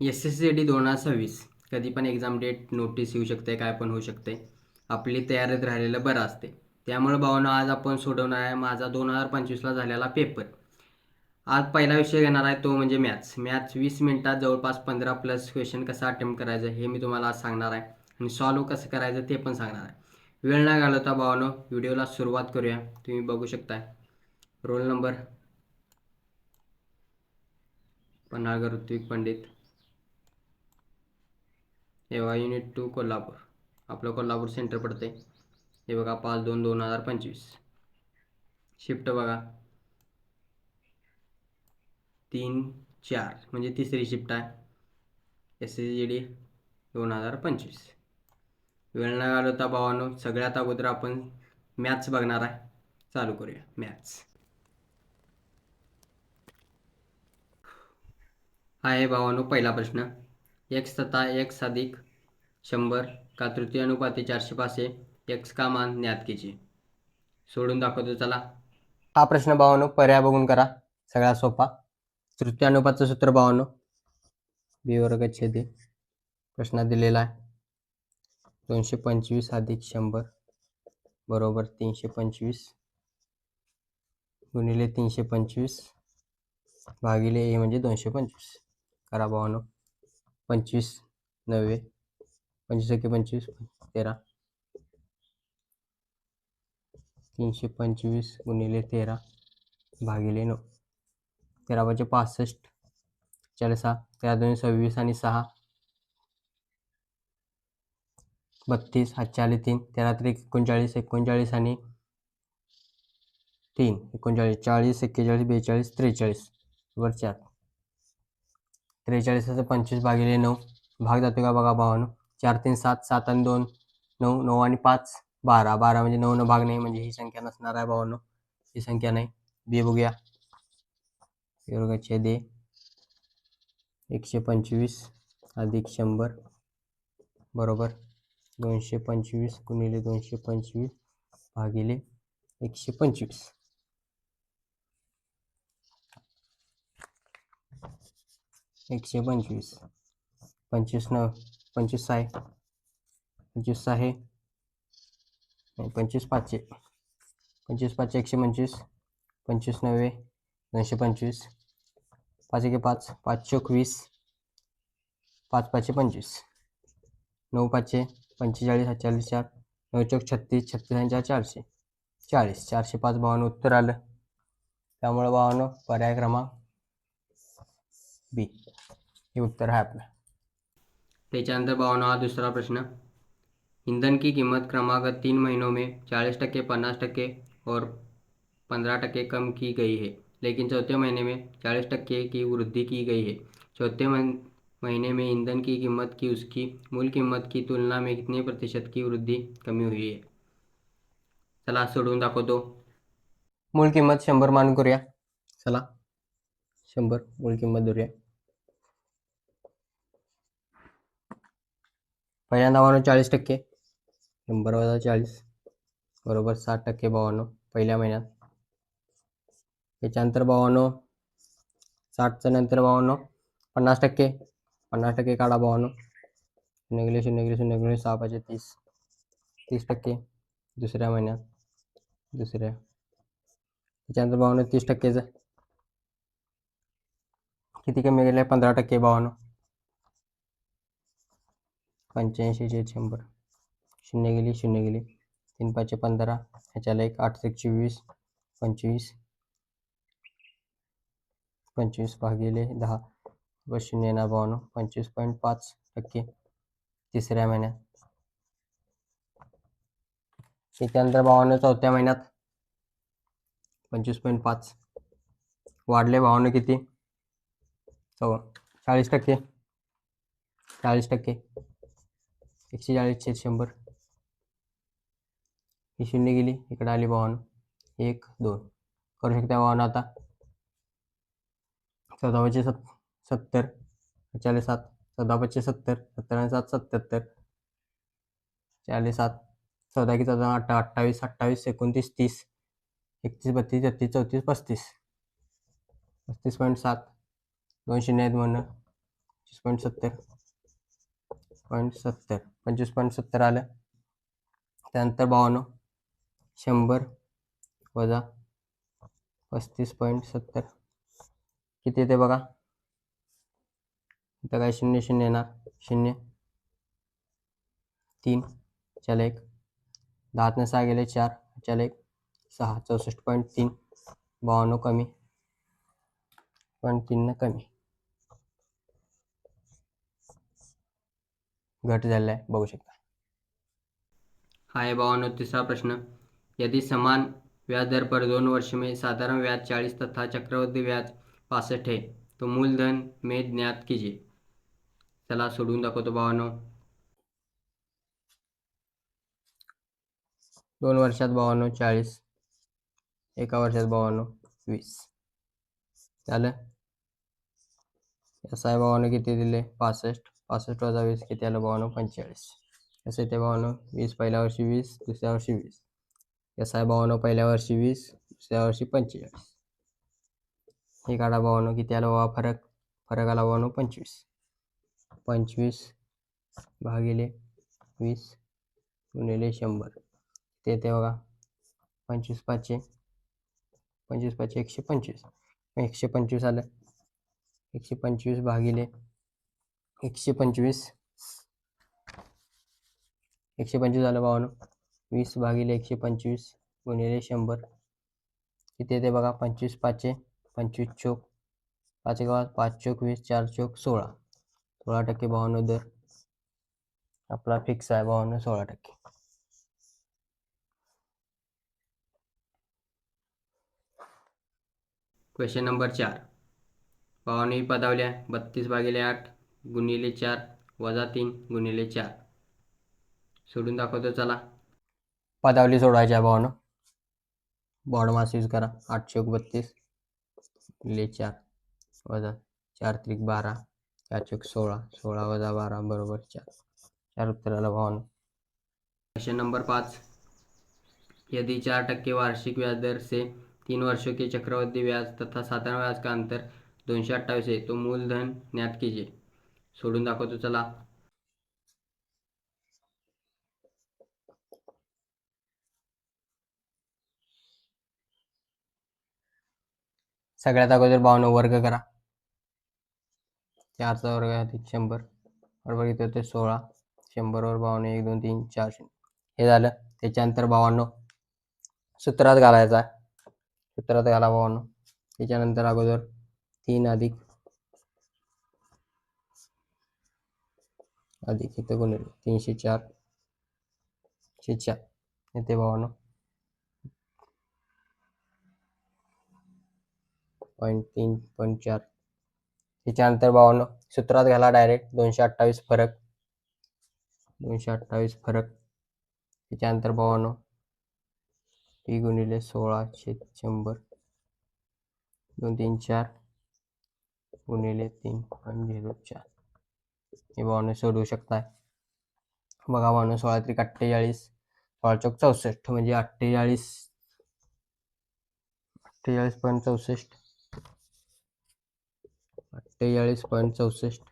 SSCD 2026 कधी पण exam date notice येऊ शकते, काय पण होऊ शकते. आपली तयारीत राहिलेलं बरं असते. त्यामुळे भावांनो आज आपण सोडवणार आहे माझा 2025ला झालेला पेपर. आज पहिला विषय घेणार आहे तो म्हणजे मॅथ्स. 20 मिनिटात जवळपास 15 प्लस क्वेश्चन कसा अटेम्प्ट करायचं हे मी तुम्हाला आज सांगणार आहे आणि सॉल्व्ह कसं करायचं ते पण सांगणार आहे. वेळ न घालवता भावांनो व्हिडिओला सुरुवात करूया. तुम्ही बघू शकताय रोल नंबर पन्हाळकर ऋत्विक पंडित, एव्हा युनिट 2 कोल्हापूर. आपलं कोल्हापूर सेंटर पडते. हे बघा 5/2/2025. शिफ्ट बघा 3-4 म्हणजे तिसरी शिफ्ट आहे. SSCD 2025. वेळ न घालवता भावांनो सगळ्यात अगोदर आपण मॅथ्स बघणार आहे. चालू करूया मॅथ्स. हा आहे भावांनो पहिला प्रश्न. x तथा x अधिक 100 का तृतीय अनुपाती 405 x का मान ज्ञात कीजिए. सोडून दाखवतो चला. हा प्रश्न भावांनो पर्याय बघून करा, सगळ्यात सोपा. तृतीय अनुपातचं सूत्र भावांनो b वर्ग छेद प्रश्नात दिलेला आहे 225 अधिक 100 बरोबर 325 गुणिले 325 भागिले ए म्हणजे 225. करा भावांनो. 25 9 25 एके 25 13 325 गुणिले 13 भागिले 9 13 65 40 13 2 26 आणि 6 32 41 3 13 39 39 आणि 3 39 40 41 42 43 वर 4 43 25 भागिले 9 भाग जातो का बघा भावांनो. 4 3 7 7 आणि 2 9 9 आणि 5 12 12 म्हणजे 9 न भाग नाही म्हणजे ही संख्या नसणार आहे भावांनो. ही संख्या नाही. बी बघूया. वर्ग छेद 125 अधिक 100 बरोबर 225 गुणिले 225 भागिले 125. 125 25 9 25 आहे 25 आहे 25 5 25 5 125 25 9 225 5 1 5 5 चौक 20 5 5 25 9 5 45 40 4 9 चौक 36 36 आणि 4 440 405 भावानं उत्तर आलं. त्यामुळे भावानं पर्याय क्रमांक बी हे उत्तर आहे आपलं. त्याच्यानंतर भावानं हा दुसरा प्रश्न. ईंधन की कीमत क्रमांक 3 महीनों में 40%, 50% और 15% कम की गई है, लेकिन चौथे महीने में 40% की वृद्धि की गई है. चौथे महीने में ईंधन की कीमत की उसकी मूल कीमत की तुलना में कितने प्रतिशत की वृद्धि कमी हुई है. चला सोडवून दाखवतो. मूल किंमत 100 मानून करूया. चला 100 मूल किंमत धरूया. पहिल्यांदा भावानो 40%, 100 वजा 40 बरोबर 60% भावानो पहिल्या महिन्यात. त्याच्यानंतर भावानो 60च्या नंतर भावानो 50%, 50% काढा भावानो. 0 गेले 0 गेले 0 गेले 6 5 30 30% दुसऱ्या महिन्यात दुसऱ्या. त्याच्यानंतर भावानो 30%चं किती कमी गेले 15% भावानो 85 चे 100 0 गेली 0 गेली 3 5 15 ह्याच्याला 1 8 1 24 25 25 भागिले 10 व 0 येणार भावानो 25.5% तिसऱ्या महिन्यात. त्याच्यानंतर भावानो चौथ्या महिन्यात 25.5 वाढले भावानो किती 40% 40% 140 चे 100 ही 0 गेली इकडे आली भावानो 1 2 करू शकता भावानो. आता 14 70 40 7 14 70 70 आणि 7 77 40 7 14 की 14 28 28 29 30 31 32 33 34 35 35.7 2 0 आहेत म्हणून 25.70 25.70 आलं. त्यानंतर 52 100 वजा 35.70 किती येते बघा. इथं काय 0 0 येणार, 0 3 चल 1 10 ने 6 गेले 4 चल 1 6 64.3 52 कमी 0.3 कमी घट झालेला आहे, बघू शकता. हा है 52 तीसरा प्रश्न. यदि समान ब्याज दर पर 2 वर्ष में साधारण ब्याज 40 तथा चक्रवृद्धि ब्याज 65 है तो मूलधन में ज्ञात कीजिए. चला सोडून दाखवतो 52. 2 वर्षात 52 40 एका वर्षात 52 20 झालं. एस आय 52 किती दिले 65 65 वजा 20 किती आलं 52 45 कसं येते 52 20 पहिल्या वर्षी 20 दुसऱ्या वर्षी 20 एस आय 52 पहिल्या वर्षी 20 दुसऱ्या वर्षी 45 हे काढा 52 किती आलं बाबा फरक आला 52 25 भागिले 20 गुणिले 100 ते येते बघा 25 5 125 125 आलं 125 भागिले 125 झालं 52 20 भागिले 125 गुणिले 100 किती येते बघा 25 5 25 चोक 5 गावात 5 चोक 20 4 चोक 16% 52 दर आपला फिक्स आहे 52 16%. क्वेश्चन नंबर 4 52 ही पदावली आहे 32 भागिले 8 गुणिले 4 वजा 3 गुणिले 4 सोडून दाखवतो. चला पदावली सोडवायची आहे 52 बॉड मास यूज करा 8 चोक 32 गुणिले 4 वजा 4 त्रिक 12 4 चोक 16 16 वजा 12 बरोबर 4 उत्तर आलं 52. क्वेश्चन नंबर 5 यदि 4% वार्षिक ब्याज दर से 3 वर्षों के चक्रवृद्धि ब्याज तथा साधारण ब्याज का अंतर 228 है तो मूलधन ज्ञात कीजिए. सोडून दाखवतो. चला सगळ्यात अगोदर 52 वर्ग करा 4चा वर्ग अधिक 100 बरोबर किती होते 16 100 वर 52 1 2 3 4 0 हे झालं. त्याच्यानंतर 52 सूत्रात घालायचा सूत्रात घाला 52 त्याच्यानंतर अगोदर 3 अधिक इथं गुणिले 304 4 येते 52 0.3.4 त्याच्यानंतर 52 सूत्रात घाला डायरेक्ट 228 फरक त्याच्यानंतर 52 टी गुणिले 16/100 2 3 4 गुणिले 3.04 हे 52 सोडवू शकताय. बघा 52 16 त्रिक 48 16 चौक 64 म्हणजे 48.64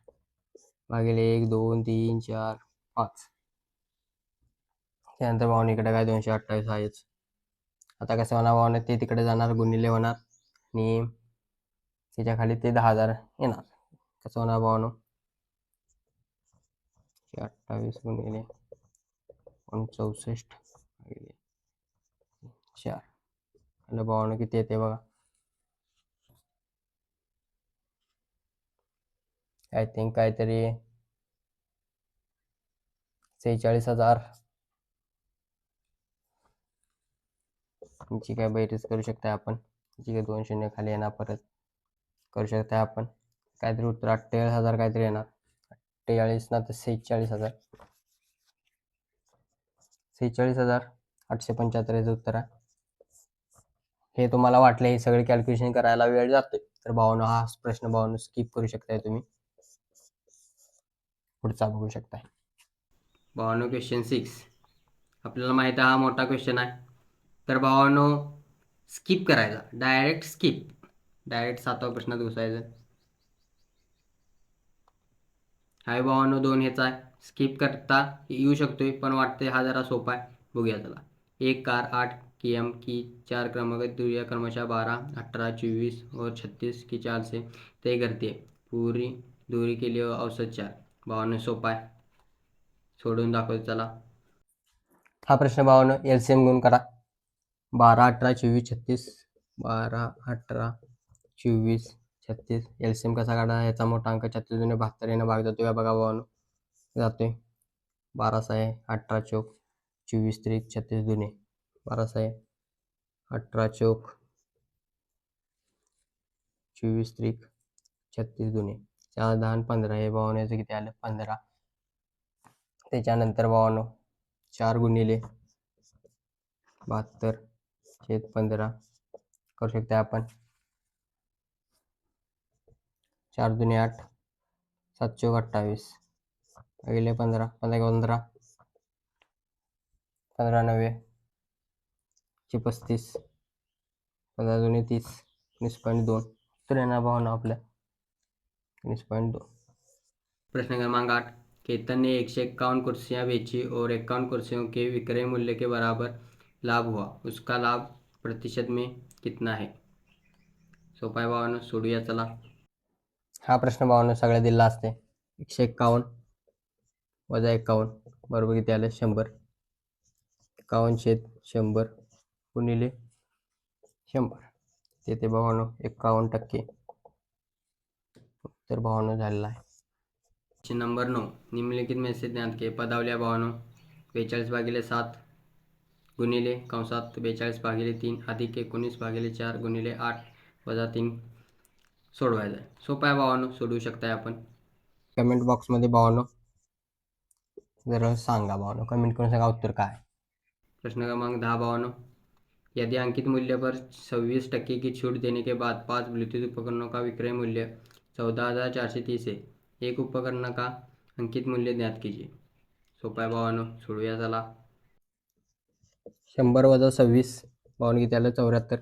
भागिले 1 2 3 4 5 त्यानंतर 52 इकडे काय 228 आहेच. आता कसं होणार 52 ते तिकडे जाणार गुणिले होणार आणि त्याच्या खाली ते 10,000 येणार. कसं होणार 52 28 गुणिले 64 भागिले 4 आणि 52 किती येते बघा आय थिंक काहीतरी 46,000 ची काय बेरीज करू शकता आपण जी काय 2 शून्य खाली येणार परत करू शकता आपण काहीतरी उत्तर 48,000 काहीतरी येणार 48 ना तर 46,875 याचं उत्तर आहे. हे तुम्हाला वाटले हे सगळे कॅल्क्युलेशन करायला वेळ जातोय तर 52 हा प्रश्न 52 स्किप करू शकताय तुम्ही पुढचा बघू शकताय. 52 क्वेश्चन 6 आपल्याला माहिती आहे हा मोठा क्वेश्चन आहे तर 52 स्किप करायचा डायरेक्ट 7व्या प्रश्नात घुसायचं. हाय भावांनो 2 ह्याचा आहे, स्किप करता येऊ शकतोय पण वाटते हा जरा सोपा आहे. बघूया चला. एक कार 8 km की 4 क्रमांक दूरियां क्रमशः 12, 18, 24 और 36 की चाल से तय करती है. पूरी दूरी के लिए औसत 4. भावांनो सोपा आहे, सोडून दाखवतो चला. हा प्रश्न भावांनो LCM घेऊन करा. 12, 18, 24, 36, 12, 18, 24, 36. LCM कसा काढा? ह्याचा मोठा अंक 36 दुणे 72 यानं भाग जातोय का बघा भावांनो. जातोय. 12 आहे 18 चौक 24 त्रिक 36 दुणे 12 आहे 18 चौक 24 त्रिक 36 दुणे 4 10 15 हे भावांनो याचं किती आलं 15. त्याच्यानंतर भावांनो 4 गुणिले 72 छेद 15 करू शकता आपण. 4 दुणे 8 7 चौक 28 भागिले 15 15 15 9 35 15 दुणे 30 19.2 तर येणार भावना आपल्या 19.2. प्रश्न क्रमांक 8. केतन ने 151 कुर्सियां बेची और 51 कुर्सियों के विक्रय मूल्य के बराबर लाभ हुआ. उसका लाभ प्रतिशत में कितना है? सोपा आहे भावानं, सोडूया चला. हा प्रश्न भावानं सगळ्या दिला असते. 151 वजा 51 बरोबर किती आलं 100. 51 छेद 100 गुणिले 100 तेथे भावानं 51% उत्तर भावानं झालेला आहे. प्रश्न नंबर 9. निम्नलिखित में से ज्ञात पदावल्या भावानं 42 भागिले 7 गुणिले कंसात 42 भागिले 3 अधिक 19 भागिले 4 गुणिले 8 वजा 3 सोडवायचं आहे. सोपा आहे भावानं, सोडवू शकताय आपण. कमेंट बॉक्समध्ये भावानं जरा सांगा भावानं, कमेंट करून सांगा उत्तर काय. प्रश्न क्रमांक 10 भावानं. यदि अंकित मूल्य पर 26% की छूट देने के बाद 5 ब्लूटूथ उपकरणों का विक्रय मूल्य 14,430 है. एक उपकरण का अंकित मूल्य ज्ञात कीजिए. सोपा आहे भावानं, सोडूया चला. 100 वजा 26 भावानं किती आलं 74.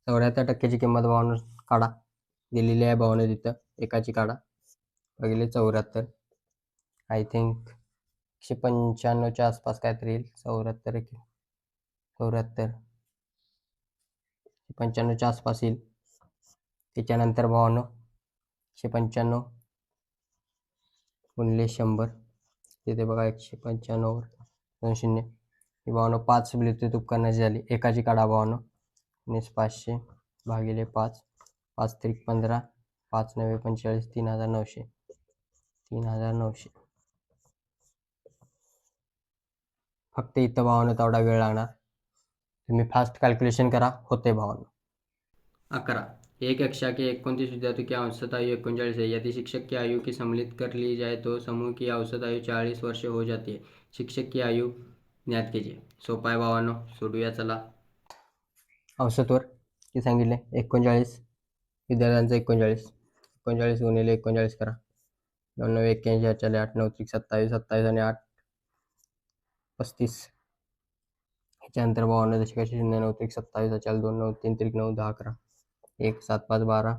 74%ची किंमत भावानं काढा, दिलेली आहे भावानं तिथं एकाची काढा भागिले 74. आय थिंक 195च्या आसपास काहीतरी येईल. 74 195च्या आसपास येईल. त्याच्यानंतर भावानं 195 गुणिले 100 तिथे बघा 195 2 शून्य ही भावानं 5 ब्लूटूथ उपकरणाची झाली. एकाची काढा भावानं 500 भागिले 5 5 त्रिक 15 5 9 45 3900 3900. फक्त इथं भावानं तेवढा वेळ लागणार. तुम्ही फास्ट कॅल्क्युलेशन करा, होते भावानं. 11. एक कक्षा के 29 विद्यार्थियों की औसत आयु 39 है. यदि शिक्षक की आयु की सम्मिलित कर ली जाए तो समूह की औसत आयु 40 वर्ष हो जाती है. शिक्षक की आयु ज्ञात कीजिए. सोपा आहे भावानं, सोडूया चला. औसतवर किती सांगितले 39 विद्यार्थ्यांचं 39 गुणिले 39 करा. 99 81 40 8 9 त्रिक 27 27 आणि 8 35. त्याच्यानंतर भावानं जशी कशी 0 9 त्रिक 27 40 2 9 3 त्रिक 9 10 11 1 7 5 12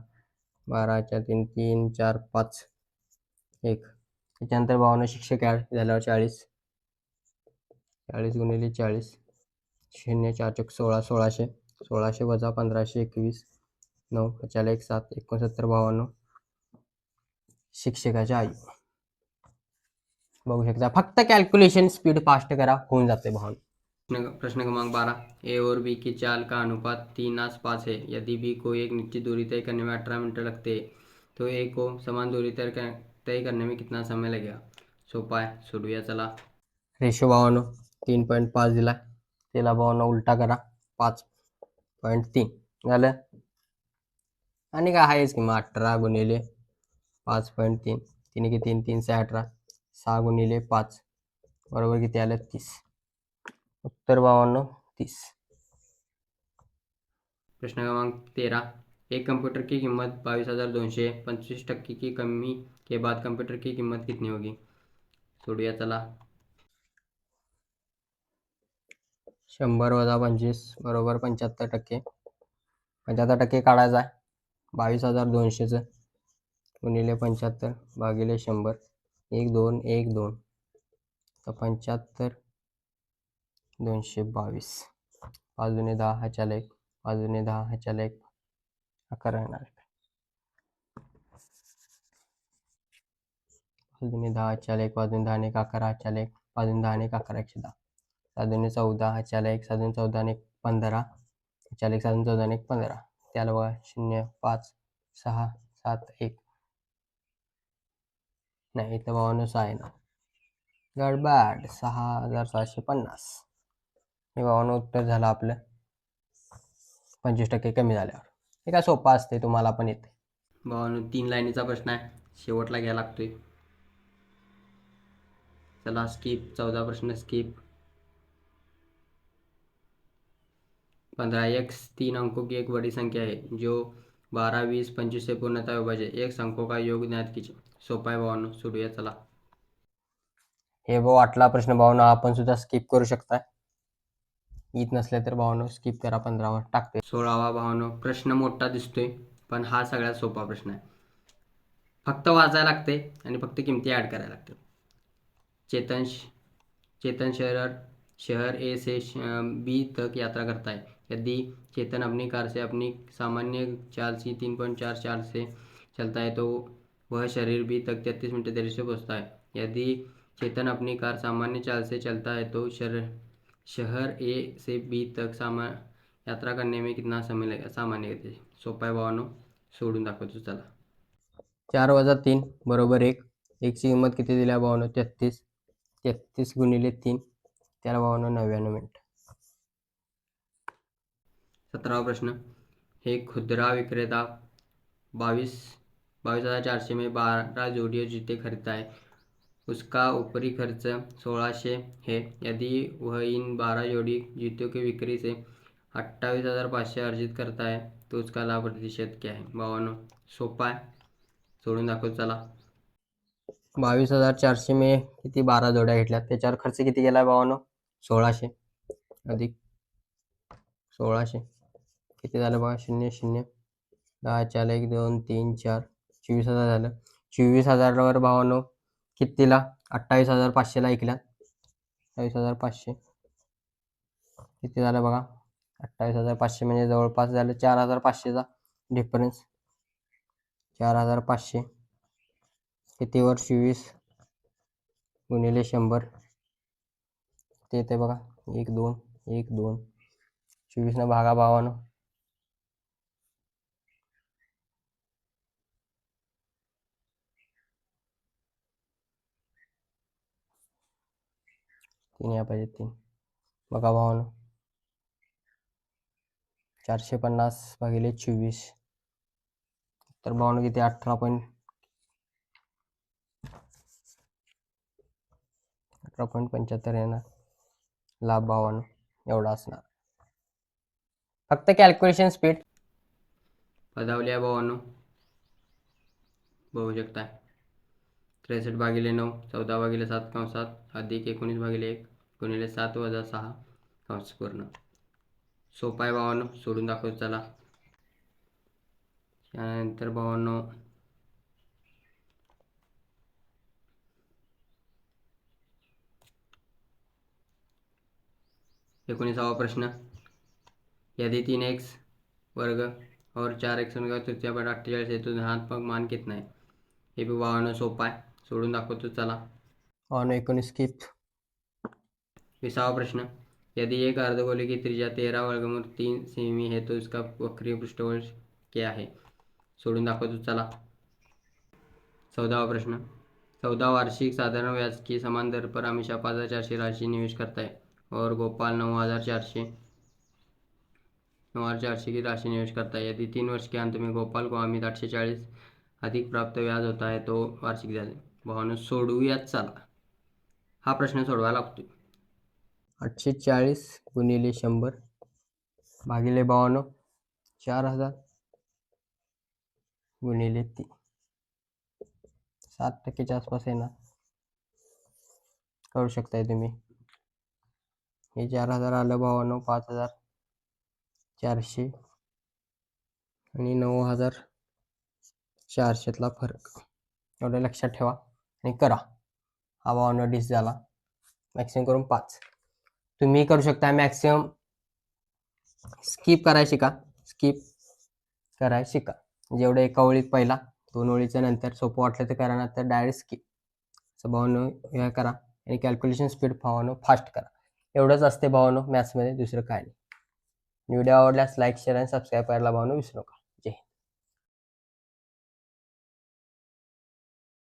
12च्या 3 3 4 5 1. त्याच्यानंतर भावानं शिक्षक झाल्यावर 40 40 गुणिले 40 0 4 चौक 16 1600 1600 वजा 1521 9 त्याला 1 7 69 भावानं शिक्षकाच्या आयु बघू शकता. फक्त कॅल्क्युलेशन स्पीड फास्ट करा, होऊन जाते भावानं. प्रश्न क्रमांक 12. ए और बी की चाल का अनुपात 3:5 है. यदि बी को एक निश्चित दूरी तय करने में 18 मिनट लगते हैं तो ए को समान दूरी तय करने में कितना समय लगेगा. सोपा आहे, सोडूया चला. रेशो भावानं 3.5 दिला, त्याला भावानं उलटा करा 5.3 झालं. आणि काय आहेच की मग 18 गुणिले 5.3 3 की 3 3 18 6 गुणिले 5 बरोबर किती आलं 30. उत्तर भावांनो 30. प्रश्न क्रमांक 13. एक कंप्यूटर की कीमत 22,200 है. 25% की कमी के बाद कंप्यूटर की कीमत कितनी होगी. सोडूया चला. 100 वजा 25 बरोबर 75%. 75% काढायचा आहे 22,200चं गुणिले 75 भागिले 100 1 2 1 2 तर 75 222. 5 दुणे 10 ह्याच्याला 1, 5 दुणे 10 ह्याच्याला 1, 11 येणार. 5 दुणे 10 ह्याच्याला 1, 5 दुणे 10 आणि 11 ह्याच्याला 1, 5 दुणे 10 आणि 11 110. 7 दुणे 14 ह्याच्याला 1, 7 दुणे 14 आणि 15 ह्याच्याला 1, 7 दुणे 14 आणि 15. त्याला बघा 0 5 6 7 1. नाही इथं 52 आहे ना. गडबड. 6750. हे 52 उत्तर झालं आपलं 25% कमी झाल्यावर. हे काय सोपं असते, तुम्हाला पण येते. 52 3 लाईनीचा प्रश्न आहे, शेवटला घ्यायला लागतोय. चला स्किप. 14 प्रश्न स्किप. 15 x 3 अंकों की एक बड़ी संख्या है जो 12 20 25 से पूर्णतः विभाज्य एक अंकों का योग ज्ञात कीजिए. सोपा आहे भावांनो, सोडूया चला. हे वाटला प्रश्न भावांनो आपण सुद्धा स्किप करू शकता. येत नसले तर भावांनो स्किप करा. 15वर टाकते. 16वा भावांनो प्रश्न मोठा दिसतोय पण हा सगळ्यात सोपा प्रश्न आहे. फक्त वाचायला लागते आणि फक्त किमती ॲड करायला लागते. चेतन शहर ए से बी तक यात्रा करता है. यदि चेतन अपनी कार से अपनी सामान्य चाल से 3.44 से चलता है तो वह शहर बी तक 33 मिनट देरी से पहुंचता है. यदि चेतन अपनी कार सामान्य चाल से चलता है तो शहर ए से बी तक यात्रा करने में कितना समय लगेगा सामान्य गती. सोपा आहे भावांनो, सोडून दाखवतो चला. 4 + 3 = 1. 1 ची किंमत किती दिल्या भावांनो? 33. 33 गुणिले 3 त्याला भावांनो 99 मिनिट. 17वा प्रश्न. हे खुदरा विक्रेता 22,400 में 12 जोड़ी जूते खरीदता है. उसका ऊपरी खर्च 1600 है. यदि वह इन 12 जोड़ी जूतों की बिक्री से 28,500 अर्जित करता है तो उसका लाभ प्रतिशत क्या है. भावांनो सोपा आहे, सोडून दाखवतो चला. 22,400 में किती 12 जोड्या घेतल्या, त्याच्यावर खर्च किती गेला भावांनो? 1600 अधिक 1600 किती झालं बघा. 0 0 10 4 1 2 3 4 24,000 झालं. 24,000वर भावांनो कितीला? 28,500ला ऐकल्या. 28,500 किती झालं बघा. 28,500 म्हणजे जवळपास झालं 4,500चा डिफरन्स. 4,500 कितीवर 24 गुणिले 100 ते येते बघा 1 2 1 2 24 न भागा भावानं. तीन या पाहिजे 3 बघा भावानं. 450 भागिले 24 तर भावानं किती 18.75 येणार. लाभ भावानं एवढा असणार. फक्त कॅल्क्युलेशन स्पीड पदावल्या भावानं बघू शकताय. 63 भागिले 9 14 भागिले 7 कंसात अधिक 19 भागिले 1 गुणिले 7 + 6 कंस पूर्ण. सोपा आहे भावानं, सोडून दाखवतो चला. त्यानंतर भावांनो 19वा प्रश्न. यदि 3x वर्ग और 4x का तृतीय पद 48 है तो धनात्मक मान कितना है. हे बी भावानं सोपा आहे, सोडून दाखवतो चला. भावानं 19 स्किप. 20वा प्रश्न. यदि एक अर्धगोले की त्रिज्या 13 √ 3 सेमी है तो इसका वक्रीय पृष्ठफल क्या है. सोडून दाखवतो चला. 14वा प्रश्न. 14 वार्षिक साधारण ब्याज की समान दर पर हमेशा 5,400 राशि निवेश करता है और गोपाल 9,400 की राशि निवेश करता है. यदि 3 वर्ष के अंत में गोपाल को अमित 840 अधिक प्राप्त व्याज होता है तो वार्षिक व्याज. भावानं सोडवूयात चला. हा प्रश्न सोडवायला लागतोय. 840 गुणिले 100 भागिले भावानं 4,000 गुणिले 3 7%च्या आसपास येणार. करू शकताय तुम्ही. हे 4,000 आलं भावानं. 5,400 आणि 9,400तला फरक एवढं लक्षात ठेवा आणि करा. हा भावानं डिस झाला. मॅक्सिमम करून 5. तुम्ही करू शकता मॅक्सिमम. स्किप करायला शिका. स्किप करायला शिका. जेवढं एका ओळीत पहिला 2 ओळीच्या नंतर सोपं वाटलं तर करा, नंतर डायरेक्ट स्किप. असं भावानं हे करा आणि कॅल्क्युलेशन स्पीड भावानं फास्ट करा. एवढंच असते भावानं मॅथ्समध्ये, दुसरं काय नाही. व्हिडिओ आवडल्यास लाईक शेअर आणि सबस्क्राईब करायला भावानं विसरू नका.